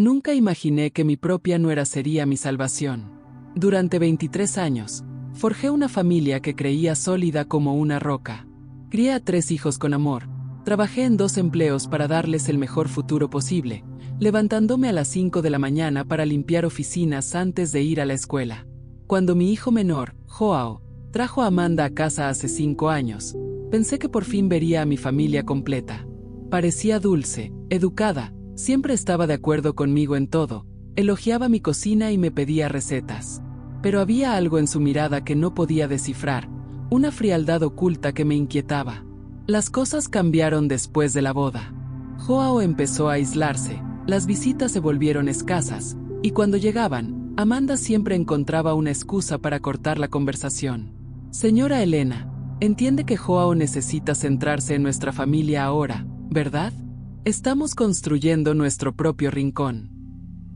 Nunca imaginé que mi propia nuera sería mi salvación. Durante 23 años, forjé una familia que creía sólida como una roca. Crié a 3 hijos con amor. Trabajé en 2 empleos para darles el mejor futuro posible, levantándome a las 5 de la mañana para limpiar oficinas antes de ir a la escuela. Cuando mi hijo menor, Joao, trajo a Amanda a casa hace 5 años, pensé que por fin vería a mi familia completa. Parecía dulce, educada, siempre estaba de acuerdo conmigo en todo, elogiaba mi cocina y me pedía recetas. Pero había algo en su mirada que no podía descifrar, una frialdad oculta que me inquietaba. Las cosas cambiaron después de la boda. Joao empezó a aislarse, las visitas se volvieron escasas, y cuando llegaban, Amanda siempre encontraba una excusa para cortar la conversación. Señora Elena, entiende que Joao necesita centrarse en nuestra familia ahora, ¿verdad? Estamos construyendo nuestro propio rincón.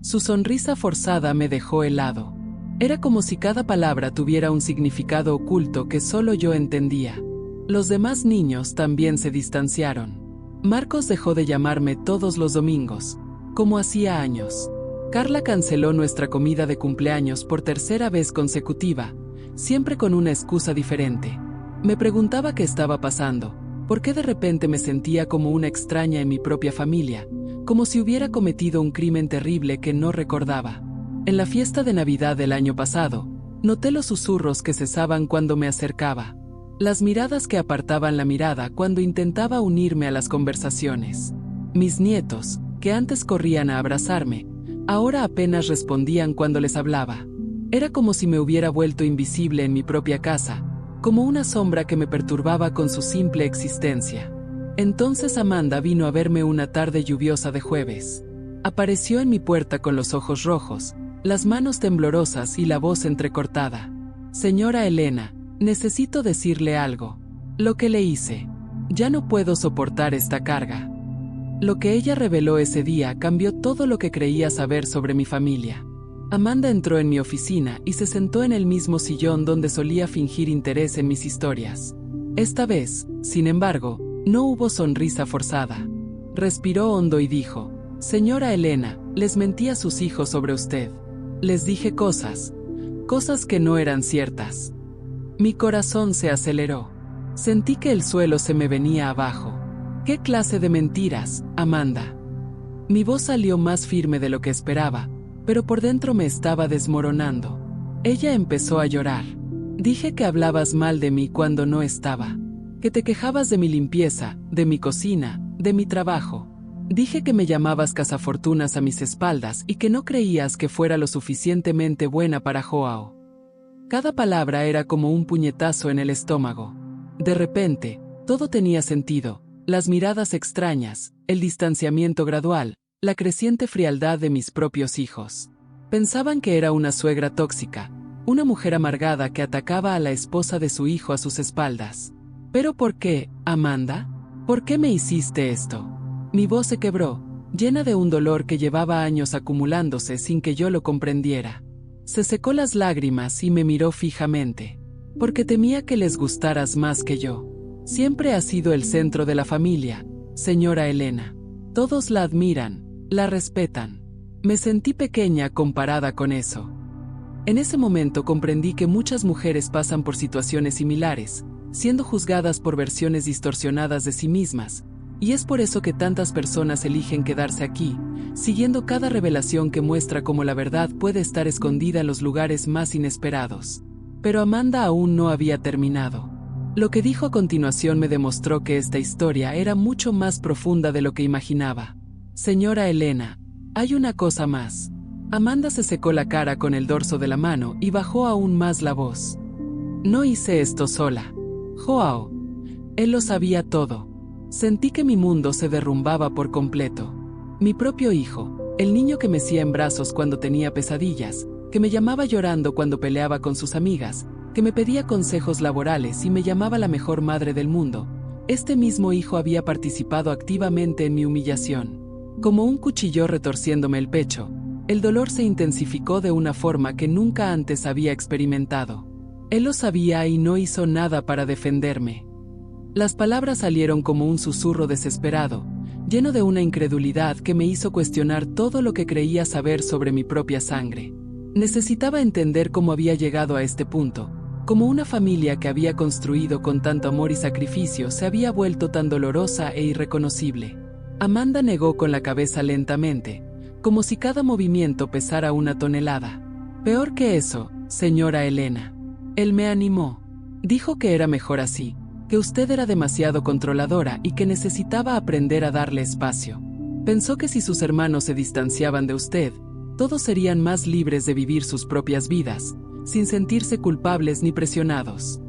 Su sonrisa forzada me dejó helado. Era como si cada palabra tuviera un significado oculto que solo yo entendía. Los demás niños también se distanciaron. Marcos dejó de llamarme todos los domingos, como hacía años. Carla canceló nuestra comida de cumpleaños por 3ª vez consecutiva, siempre con una excusa diferente. Me preguntaba qué estaba pasando, por qué de repente me sentía como una extraña en mi propia familia, como si hubiera cometido un crimen terrible que no recordaba. En la fiesta de Navidad del año pasado, noté los susurros que cesaban cuando me acercaba. Las miradas que apartaban la mirada cuando intentaba unirme a las conversaciones. Mis nietos, que antes corrían a abrazarme, ahora apenas respondían cuando les hablaba. Era como si me hubiera vuelto invisible en mi propia casa, como una sombra que me perturbaba con su simple existencia. Entonces Amanda vino a verme una tarde lluviosa de jueves. Apareció en mi puerta con los ojos rojos, las manos temblorosas y la voz entrecortada. Señora Elena, necesito decirle algo. Lo que le hice. Ya no puedo soportar esta carga. Lo que ella reveló ese día cambió todo lo que creía saber sobre mi familia. Amanda entró en mi oficina y se sentó en el mismo sillón donde solía fingir interés en mis historias. Esta vez, sin embargo, no hubo sonrisa forzada. Respiró hondo y dijo: Señora Elena, les mentí a sus hijos sobre usted. Les dije cosas que no eran ciertas. Mi corazón se aceleró. Sentí que el suelo se me venía abajo. ¿Qué clase de mentiras, Amanda? Mi voz salió más firme de lo que esperaba, pero por dentro me estaba desmoronando. Ella empezó a llorar. Dije que hablabas mal de mí cuando no estaba. Que te quejabas de mi limpieza, de mi cocina, de mi trabajo. Dije que me llamabas cazafortunas a mis espaldas y que no creías que fuera lo suficientemente buena para Joao. Cada palabra era como un puñetazo en el estómago. De repente, todo tenía sentido, las miradas extrañas, el distanciamiento gradual, la creciente frialdad de mis propios hijos. Pensaban que era una suegra tóxica, una mujer amargada que atacaba a la esposa de su hijo a sus espaldas. ¿Pero por qué, Amanda? ¿Por qué me hiciste esto? Mi voz se quebró, llena de un dolor que llevaba años acumulándose sin que yo lo comprendiera. Se secó las lágrimas y me miró fijamente. Porque temía que les gustaras más que yo. Siempre has sido el centro de la familia, señora Elena. Todos la admiran, la respetan. Me sentí pequeña comparada con eso. En ese momento comprendí que muchas mujeres pasan por situaciones similares, siendo juzgadas por versiones distorsionadas de sí mismas, y es por eso que tantas personas eligen quedarse aquí, siguiendo cada revelación que muestra cómo la verdad puede estar escondida en los lugares más inesperados. Pero Amanda aún no había terminado. Lo que dijo a continuación me demostró que esta historia era mucho más profunda de lo que imaginaba. Señora Elena, hay una cosa más. Amanda se secó la cara con el dorso de la mano y bajó aún más la voz. No hice esto sola. Joao. Él lo sabía todo. Sentí que mi mundo se derrumbaba por completo. Mi propio hijo, el niño que mecía en brazos cuando tenía pesadillas, que me llamaba llorando cuando peleaba con sus amigas, que me pedía consejos laborales y me llamaba la mejor madre del mundo. Este mismo hijo había participado activamente en mi humillación. Como un cuchillo retorciéndome el pecho, el dolor se intensificó de una forma que nunca antes había experimentado. Él lo sabía y no hizo nada para defenderme. Las palabras salieron como un susurro desesperado, lleno de una incredulidad que me hizo cuestionar todo lo que creía saber sobre mi propia sangre. Necesitaba entender cómo había llegado a este punto, cómo una familia que había construido con tanto amor y sacrificio se había vuelto tan dolorosa e irreconocible. Amanda negó con la cabeza lentamente, como si cada movimiento pesara 1 tonelada. Peor que eso, señora Elena. Él me animó. Dijo que era mejor así, que usted era demasiado controladora y que necesitaba aprender a darle espacio. Pensó que si sus hermanos se distanciaban de usted, todos serían más libres de vivir sus propias vidas, sin sentirse culpables ni presionados.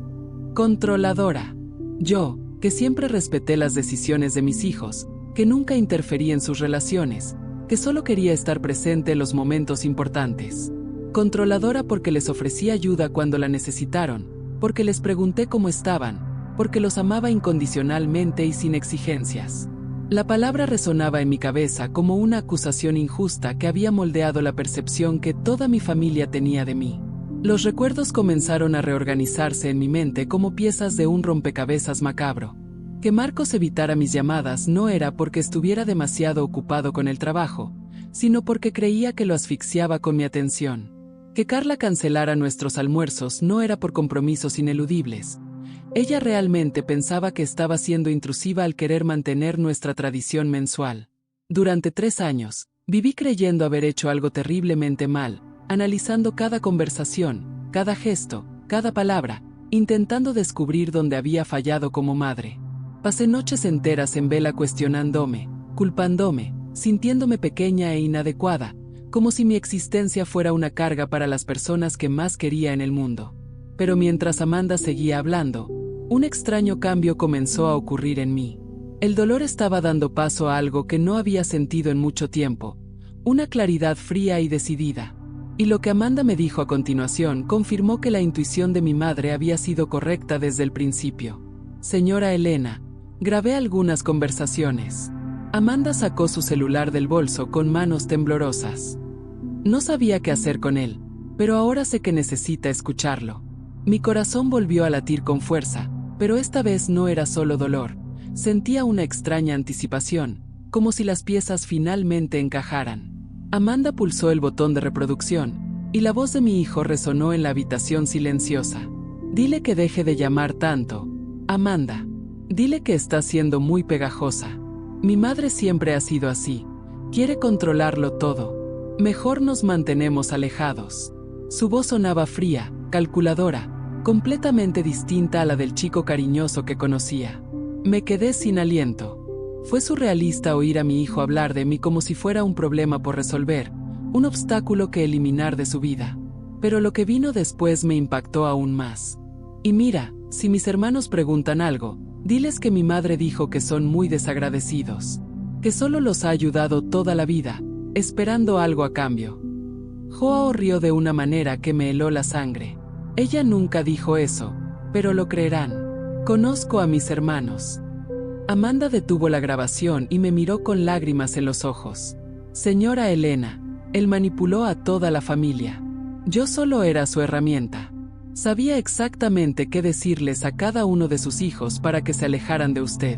Controladora. Yo, que siempre respeté las decisiones de mis hijos, que nunca interferí en sus relaciones, que solo quería estar presente en los momentos importantes. Controladora porque les ofrecí ayuda cuando la necesitaron, porque les pregunté cómo estaban, porque los amaba incondicionalmente y sin exigencias. La palabra resonaba en mi cabeza como una acusación injusta que había moldeado la percepción que toda mi familia tenía de mí. Los recuerdos comenzaron a reorganizarse en mi mente como piezas de un rompecabezas macabro. Que Marcos evitara mis llamadas no era porque estuviera demasiado ocupado con el trabajo, sino porque creía que lo asfixiaba con mi atención. Que Carla cancelara nuestros almuerzos no era por compromisos ineludibles. Ella realmente pensaba que estaba siendo intrusiva al querer mantener nuestra tradición mensual. Durante 3 años, viví creyendo haber hecho algo terriblemente mal, analizando cada conversación, cada gesto, cada palabra, intentando descubrir dónde había fallado como madre. Pasé noches enteras en vela cuestionándome, culpándome, sintiéndome pequeña e inadecuada, como si mi existencia fuera una carga para las personas que más quería en el mundo. Pero mientras Amanda seguía hablando, un extraño cambio comenzó a ocurrir en mí. El dolor estaba dando paso a algo que no había sentido en mucho tiempo, una claridad fría y decidida. Y lo que Amanda me dijo a continuación confirmó que la intuición de mi madre había sido correcta desde el principio. Señora Elena, grabé algunas conversaciones. Amanda sacó su celular del bolso con manos temblorosas. No sabía qué hacer con él, pero ahora sé que necesita escucharlo. Mi corazón volvió a latir con fuerza, pero esta vez no era solo dolor. Sentía una extraña anticipación, como si las piezas finalmente encajaran. Amanda pulsó el botón de reproducción, y la voz de mi hijo resonó en la habitación silenciosa. Dile que deje de llamar tanto. Amanda. Dile que está siendo muy pegajosa. Mi madre siempre ha sido así. Quiere controlarlo todo. Mejor nos mantenemos alejados. Su voz sonaba fría, calculadora, completamente distinta a la del chico cariñoso que conocía. Me quedé sin aliento. Fue surrealista oír a mi hijo hablar de mí como si fuera un problema por resolver, un obstáculo que eliminar de su vida. Pero lo que vino después me impactó aún más. Y mira, si mis hermanos preguntan algo, diles que mi madre dijo que son muy desagradecidos, que solo los ha ayudado toda la vida, esperando algo a cambio. Joao rió de una manera que me heló la sangre. Ella nunca dijo eso, pero lo creerán. Conozco a mis hermanos. Amanda detuvo la grabación y me miró con lágrimas en los ojos. Señora Elena, él manipuló a toda la familia. Yo solo era su herramienta. Sabía exactamente qué decirles a cada uno de sus hijos para que se alejaran de usted.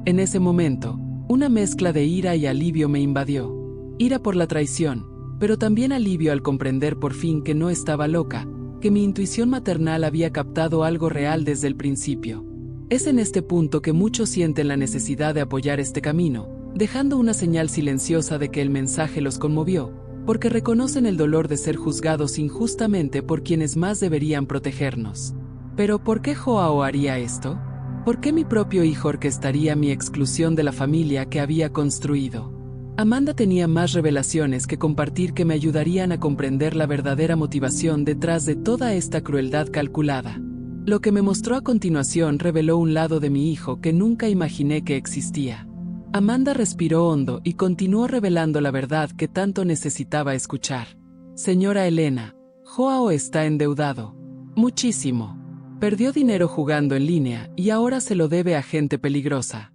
En ese momento, una mezcla de ira y alivio me invadió. Ira por la traición, pero también alivio al comprender por fin que no estaba loca, que mi intuición maternal había captado algo real desde el principio. Es en este punto que muchos sienten la necesidad de apoyar este camino, dejando una señal silenciosa de que el mensaje los conmovió, porque reconocen el dolor de ser juzgados injustamente por quienes más deberían protegernos. Pero ¿por qué Joao haría esto? ¿Por qué mi propio hijo orquestaría mi exclusión de la familia que había construido? Amanda tenía más revelaciones que compartir que me ayudarían a comprender la verdadera motivación detrás de toda esta crueldad calculada. Lo que me mostró a continuación reveló un lado de mi hijo que nunca imaginé que existía. Amanda respiró hondo y continuó revelando la verdad que tanto necesitaba escuchar. Señora Elena, Joao está endeudado. Muchísimo. Perdió dinero jugando en línea y ahora se lo debe a gente peligrosa.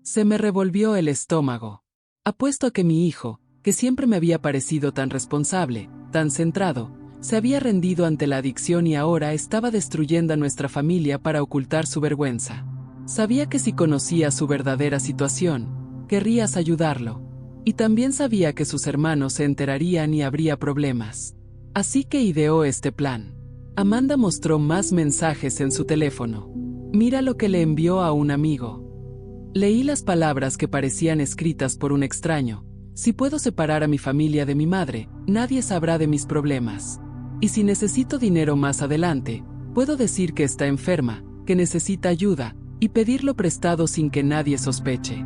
Se me revolvió el estómago. Apuesto a que mi hijo, que siempre me había parecido tan responsable, tan centrado, se había rendido ante la adicción y ahora estaba destruyendo a nuestra familia para ocultar su vergüenza. Sabía que si conocía su verdadera situación, Querrías ayudarlo. Y también sabía que sus hermanos se enterarían y habría problemas. Así que ideó este plan. Amanda mostró más mensajes en su teléfono. Mira lo que le envió a un amigo. Leí las palabras que parecían escritas por un extraño. Si puedo separar a mi familia de mi madre, nadie sabrá de mis problemas. Y si necesito dinero más adelante, puedo decir que está enferma, que necesita ayuda, y pedirlo prestado sin que nadie sospeche.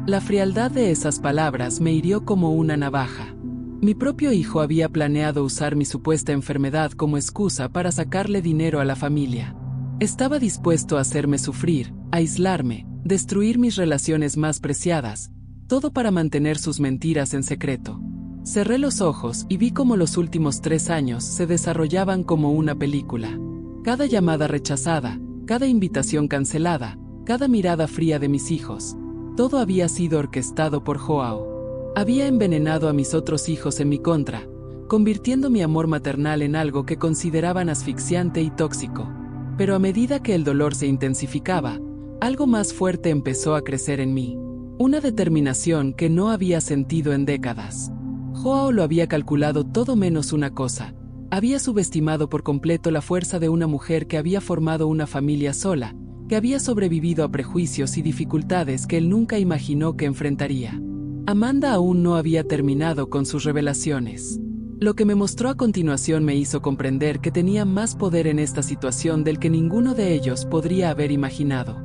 La frialdad de esas palabras me hirió como una navaja. Mi propio hijo había planeado usar mi supuesta enfermedad como excusa para sacarle dinero a la familia. Estaba dispuesto a hacerme sufrir, a aislarme, destruir mis relaciones más preciadas, todo para mantener sus mentiras en secreto. Cerré los ojos y vi cómo los últimos 3 años se desarrollaban como una película. Cada llamada rechazada, cada invitación cancelada, cada mirada fría de mis hijos, todo había sido orquestado por Joao. Había envenenado a mis otros hijos en mi contra, convirtiendo mi amor maternal en algo que consideraban asfixiante y tóxico. Pero a medida que el dolor se intensificaba, algo más fuerte empezó a crecer en mí. Una determinación que no había sentido en décadas. Joao lo había calculado todo menos una cosa. Había subestimado por completo la fuerza de una mujer que había formado una familia sola, que había sobrevivido a prejuicios y dificultades que él nunca imaginó que enfrentaría. Amanda aún no había terminado con sus revelaciones. Lo que me mostró a continuación me hizo comprender que tenía más poder en esta situación del que ninguno de ellos podría haber imaginado.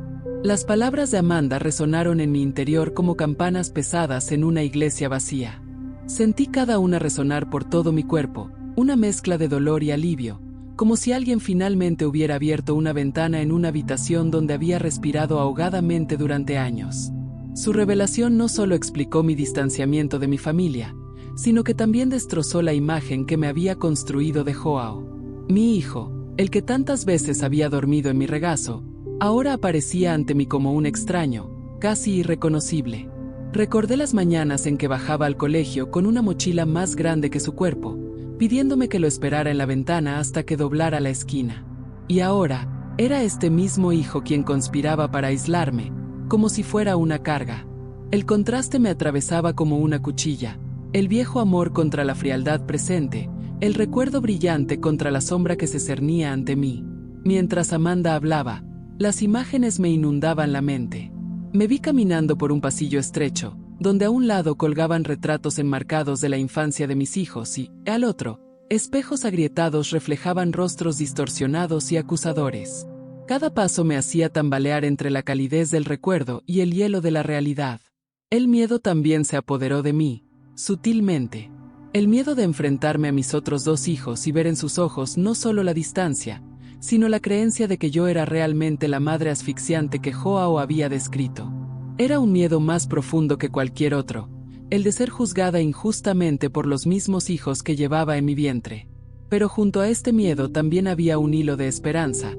Las palabras de Amanda resonaron en mi interior como campanas pesadas en una iglesia vacía. Sentí cada una resonar por todo mi cuerpo, una mezcla de dolor y alivio, como si alguien finalmente hubiera abierto una ventana en una habitación donde había respirado ahogadamente durante años. Su revelación no solo explicó mi distanciamiento de mi familia, sino que también destrozó la imagen que me había construido de Joao. Mi hijo, el que tantas veces había dormido en mi regazo, ahora aparecía ante mí como un extraño, casi irreconocible. Recordé las mañanas en que bajaba al colegio con una mochila más grande que su cuerpo, pidiéndome que lo esperara en la ventana hasta que doblara la esquina. Y ahora, era este mismo hijo quien conspiraba para aislarme, como si fuera una carga. El contraste me atravesaba como una cuchilla, el viejo amor contra la frialdad presente, el recuerdo brillante contra la sombra que se cernía ante mí. Mientras Amanda hablaba, las imágenes me inundaban la mente. Me vi caminando por un pasillo estrecho, donde a un lado colgaban retratos enmarcados de la infancia de mis hijos y, al otro, espejos agrietados reflejaban rostros distorsionados y acusadores. Cada paso me hacía tambalear entre la calidez del recuerdo y el hielo de la realidad. El miedo también se apoderó de mí, sutilmente. El miedo de enfrentarme a mis otros 2 hijos y ver en sus ojos no solo la distancia, sino la creencia de que yo era realmente la madre asfixiante que Joao había descrito. Era un miedo más profundo que cualquier otro, el de ser juzgada injustamente por los mismos hijos que llevaba en mi vientre. Pero junto a este miedo también había un hilo de esperanza,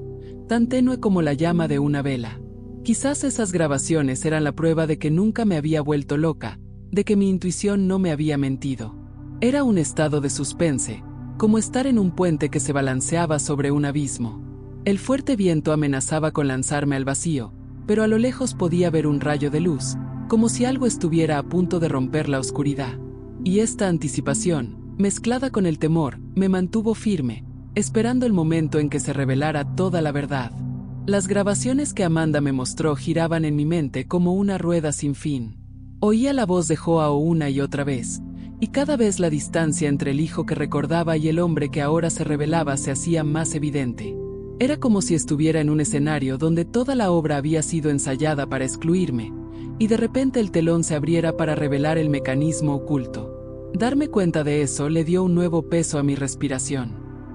tan tenue como la llama de una vela. Quizás esas grabaciones eran la prueba de que nunca me había vuelto loca, de que mi intuición no me había mentido. Era un estado de suspense, como estar en un puente que se balanceaba sobre un abismo. El fuerte viento amenazaba con lanzarme al vacío, pero a lo lejos podía ver un rayo de luz, como si algo estuviera a punto de romper la oscuridad. Y esta anticipación, mezclada con el temor, me mantuvo firme, esperando el momento en que se revelara toda la verdad. Las grabaciones que Amanda me mostró giraban en mi mente como una rueda sin fin. Oía la voz de Joao una y otra vez, y cada vez la distancia entre el hijo que recordaba y el hombre que ahora se revelaba se hacía más evidente. Era como si estuviera en un escenario donde toda la obra había sido ensayada para excluirme, y de repente el telón se abriera para revelar el mecanismo oculto. Darme cuenta de eso le dio un nuevo peso a mi respiración.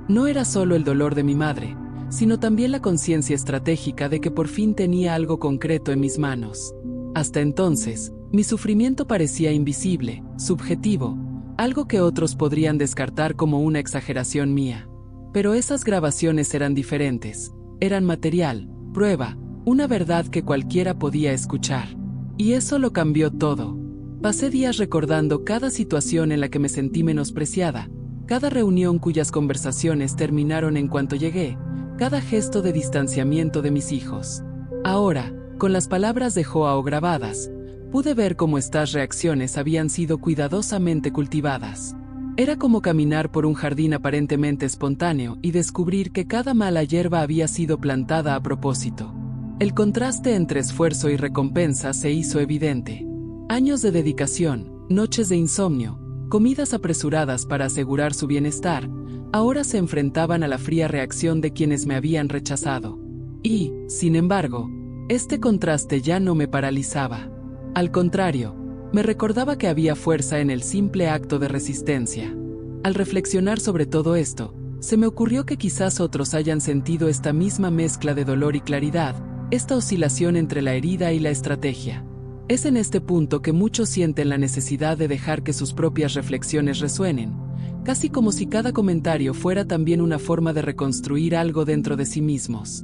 No era solo el dolor de mi madre, sino también la conciencia estratégica de que por fin tenía algo concreto en mis manos. Hasta entonces, mi sufrimiento parecía invisible, subjetivo, algo que otros podrían descartar como una exageración mía. Pero esas grabaciones eran diferentes, eran material, prueba, una verdad que cualquiera podía escuchar. Y eso lo cambió todo. Pasé días recordando cada situación en la que me sentí menospreciada, cada reunión cuyas conversaciones terminaron en cuanto llegué, cada gesto de distanciamiento de mis hijos. Ahora, con las palabras de Joao grabadas, Pude ver cómo estas reacciones habían sido cuidadosamente cultivadas. Era como caminar por un jardín aparentemente espontáneo y descubrir que cada mala hierba había sido plantada a propósito. El contraste entre esfuerzo y recompensa se hizo evidente. Años de dedicación, noches de insomnio, comidas apresuradas para asegurar su bienestar, ahora se enfrentaban a la fría reacción de quienes me habían rechazado. Y, sin embargo, este contraste ya no me paralizaba. Al contrario, me recordaba que había fuerza en el simple acto de resistencia. Al reflexionar sobre todo esto, se me ocurrió que quizás otros hayan sentido esta misma mezcla de dolor y claridad, esta oscilación entre la herida y la estrategia. Es en este punto que muchos sienten la necesidad de dejar que sus propias reflexiones resuenen, casi como si cada comentario fuera también una forma de reconstruir algo dentro de sí mismos.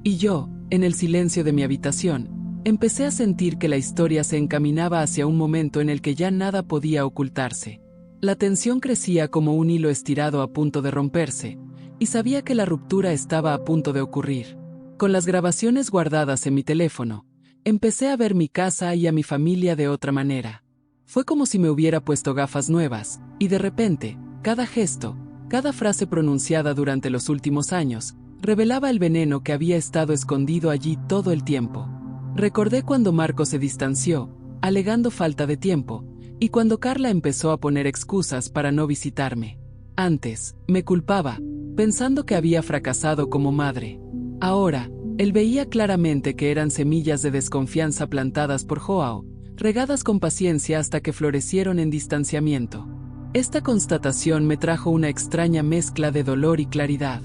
Y yo, en el silencio de mi habitación, empecé a sentir que la historia se encaminaba hacia un momento en el que ya nada podía ocultarse. La tensión crecía como un hilo estirado a punto de romperse, y sabía que la ruptura estaba a punto de ocurrir. Con las grabaciones guardadas en mi teléfono, empecé a ver mi casa y a mi familia de otra manera. Fue como si me hubiera puesto gafas nuevas, y de repente, cada gesto, cada frase pronunciada durante los últimos años, revelaba el veneno que había estado escondido allí todo el tiempo. Recordé cuando Marco se distanció, alegando falta de tiempo, y cuando Carla empezó a poner excusas para no visitarme. Antes, me culpaba, pensando que había fracasado como madre. Ahora, él veía claramente que eran semillas de desconfianza plantadas por Joao, regadas con paciencia hasta que florecieron en distanciamiento. Esta constatación me trajo una extraña mezcla de dolor y claridad.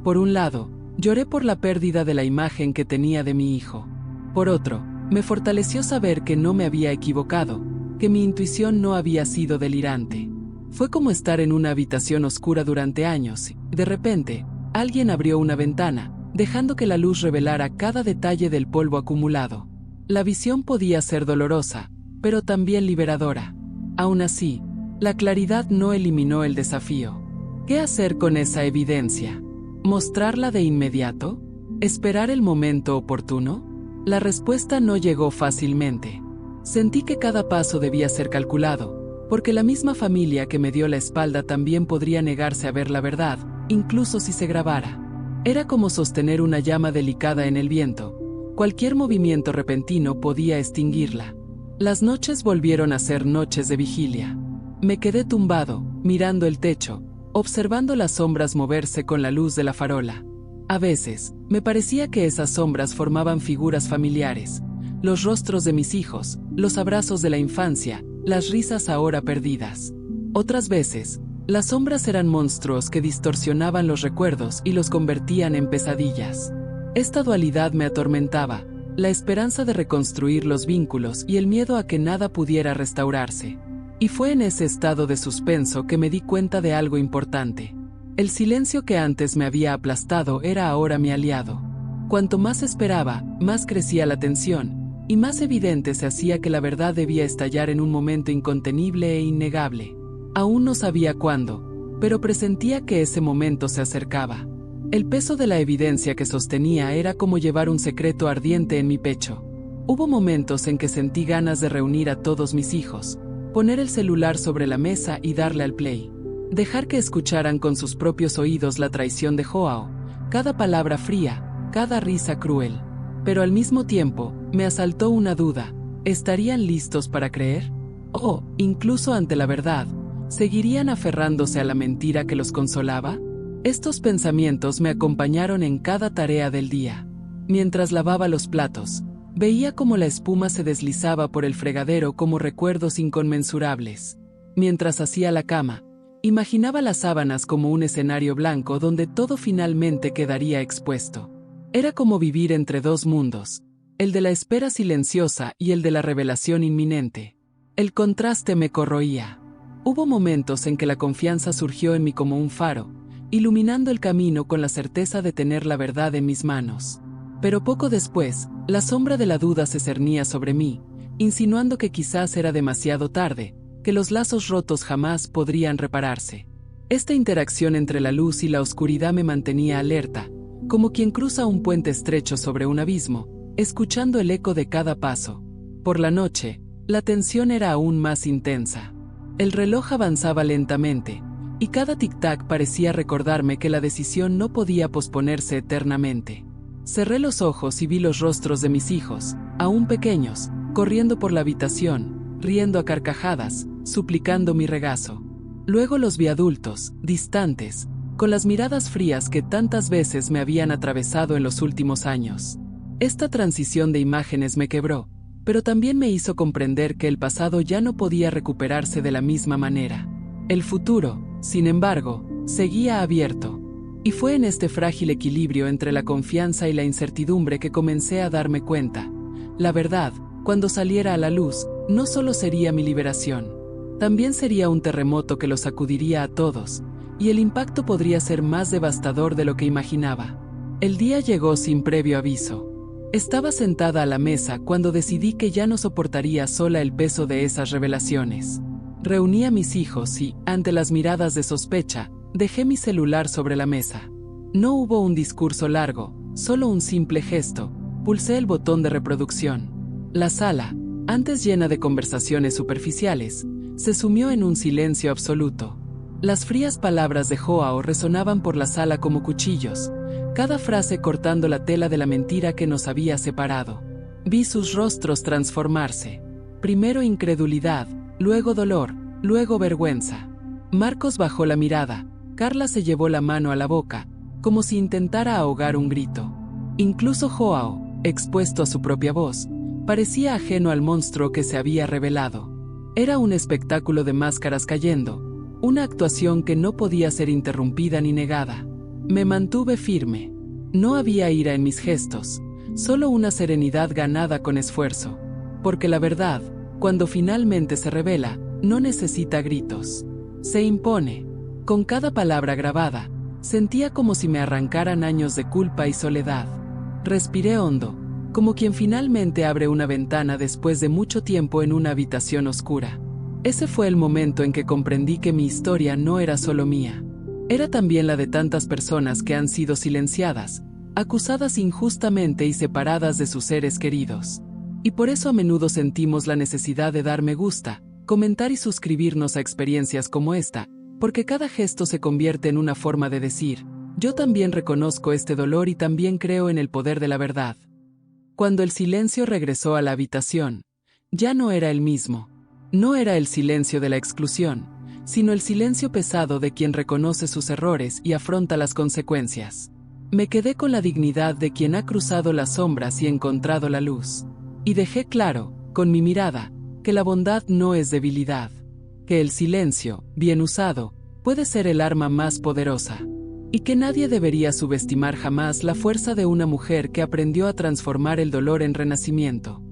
Por un lado, lloré por la pérdida de la imagen que tenía de mi hijo. Por otro, me fortaleció saber que no me había equivocado, que mi intuición no había sido delirante. Fue como estar en una habitación oscura durante años, y, de repente, alguien abrió una ventana, dejando que la luz revelara cada detalle del polvo acumulado. La visión podía ser dolorosa, pero también liberadora. Aún así, la claridad no eliminó el desafío. ¿Qué hacer con esa evidencia? ¿Mostrarla de inmediato? ¿Esperar el momento oportuno? La respuesta no llegó fácilmente. Sentí que cada paso debía ser calculado, porque la misma familia que me dio la espalda también podría negarse a ver la verdad, incluso si se grabara. Era como sostener una llama delicada en el viento. Cualquier movimiento repentino podía extinguirla. Las noches volvieron a ser noches de vigilia. Me quedé tumbado, mirando el techo, observando las sombras moverse con la luz de la farola. A veces, me parecía que esas sombras formaban figuras familiares, los rostros de mis hijos, los abrazos de la infancia, las risas ahora perdidas. Otras veces, las sombras eran monstruos que distorsionaban los recuerdos y los convertían en pesadillas. Esta dualidad me atormentaba, la esperanza de reconstruir los vínculos y el miedo a que nada pudiera restaurarse. Y fue en ese estado de suspenso que me di cuenta de algo importante. El silencio que antes me había aplastado era ahora mi aliado. Cuanto más esperaba, más crecía la tensión, y más evidente se hacía que la verdad debía estallar en un momento incontenible e innegable. Aún no sabía cuándo, pero presentía que ese momento se acercaba. El peso de la evidencia que sostenía era como llevar un secreto ardiente en mi pecho. Hubo momentos en que sentí ganas de reunir a todos mis hijos, poner el celular sobre la mesa y darle al play. Dejar que escucharan con sus propios oídos la traición de Joao, cada palabra fría, cada risa cruel. Pero al mismo tiempo, me asaltó una duda: ¿estarían listos para creer? ¿O, incluso ante la verdad, seguirían aferrándose a la mentira que los consolaba? Estos pensamientos me acompañaron en cada tarea del día. Mientras lavaba los platos, veía cómo la espuma se deslizaba por el fregadero como recuerdos inconmensurables. Mientras hacía la cama, imaginaba las sábanas como un escenario blanco donde todo finalmente quedaría expuesto. Era como vivir entre dos mundos, el de la espera silenciosa y el de la revelación inminente. El contraste me corroía. Hubo momentos en que la confianza surgió en mí como un faro, iluminando el camino con la certeza de tener la verdad en mis manos. Pero poco después, la sombra de la duda se cernía sobre mí, insinuando que quizás era demasiado tarde, que los lazos rotos jamás podrían repararse. Esta interacción entre la luz y la oscuridad me mantenía alerta, como quien cruza un puente estrecho sobre un abismo, escuchando el eco de cada paso. Por la noche, La tensión era aún más intensa. El reloj avanzaba lentamente, y cada tic-tac parecía recordarme que la decisión no podía posponerse eternamente. Cerré los ojos y vi los rostros de mis hijos, aún pequeños, corriendo por la habitación, riendo a carcajadas, suplicando mi regazo. Luego los vi adultos, distantes, con las miradas frías que tantas veces me habían atravesado en los últimos años. Esta transición de imágenes me quebró, pero también me hizo comprender que el pasado ya no podía recuperarse de la misma manera. El futuro, sin embargo, seguía abierto. Y fue en este frágil equilibrio entre la confianza y la incertidumbre que comencé a darme cuenta. La verdad, cuando saliera a la luz, no solo sería mi liberación. También sería un terremoto que lo sacudiría a todos, y el impacto podría ser más devastador de lo que imaginaba. El día llegó sin previo aviso. Estaba sentada a la mesa cuando decidí que ya no soportaría sola el peso de esas revelaciones. Reuní a mis hijos y, ante las miradas de sospecha, dejé mi celular sobre la mesa. No hubo un discurso largo, solo un simple gesto. Pulsé el botón de reproducción. La sala, antes llena de conversaciones superficiales, se sumió en un silencio absoluto. Las frías palabras de Joao resonaban por la sala como cuchillos, cada frase cortando la tela de la mentira que nos había separado. Vi sus rostros transformarse. Primero incredulidad, luego dolor, luego vergüenza. Marcos bajó la mirada, Carla se llevó la mano a la boca, como si intentara ahogar un grito. Incluso Joao, expuesto a su propia voz, parecía ajeno al monstruo que se había revelado. Era un espectáculo de máscaras cayendo, una actuación que no podía ser interrumpida ni negada. Me mantuve firme. No había ira en mis gestos, solo una serenidad ganada con esfuerzo. Porque la verdad, cuando finalmente se revela, no necesita gritos. Se impone. Con cada palabra grabada, sentía como si me arrancaran años de culpa y soledad. Respiré hondo, como quien finalmente abre una ventana después de mucho tiempo en una habitación oscura. Ese fue el momento en que comprendí que mi historia no era solo mía. Era también la de tantas personas que han sido silenciadas, acusadas injustamente y separadas de sus seres queridos. Y por eso a menudo sentimos la necesidad de dar me gusta, comentar y suscribirnos a experiencias como esta, porque cada gesto se convierte en una forma de decir, yo también reconozco este dolor y también creo en el poder de la verdad. Cuando el silencio regresó a la habitación, ya no era el mismo. No era el silencio de la exclusión, sino el silencio pesado de quien reconoce sus errores y afronta las consecuencias. Me quedé con la dignidad de quien ha cruzado las sombras y encontrado la luz. Y dejé claro, con mi mirada, que la bondad no es debilidad, que el silencio, bien usado, puede ser el arma más poderosa, y que nadie debería subestimar jamás la fuerza de una mujer que aprendió a transformar el dolor en renacimiento.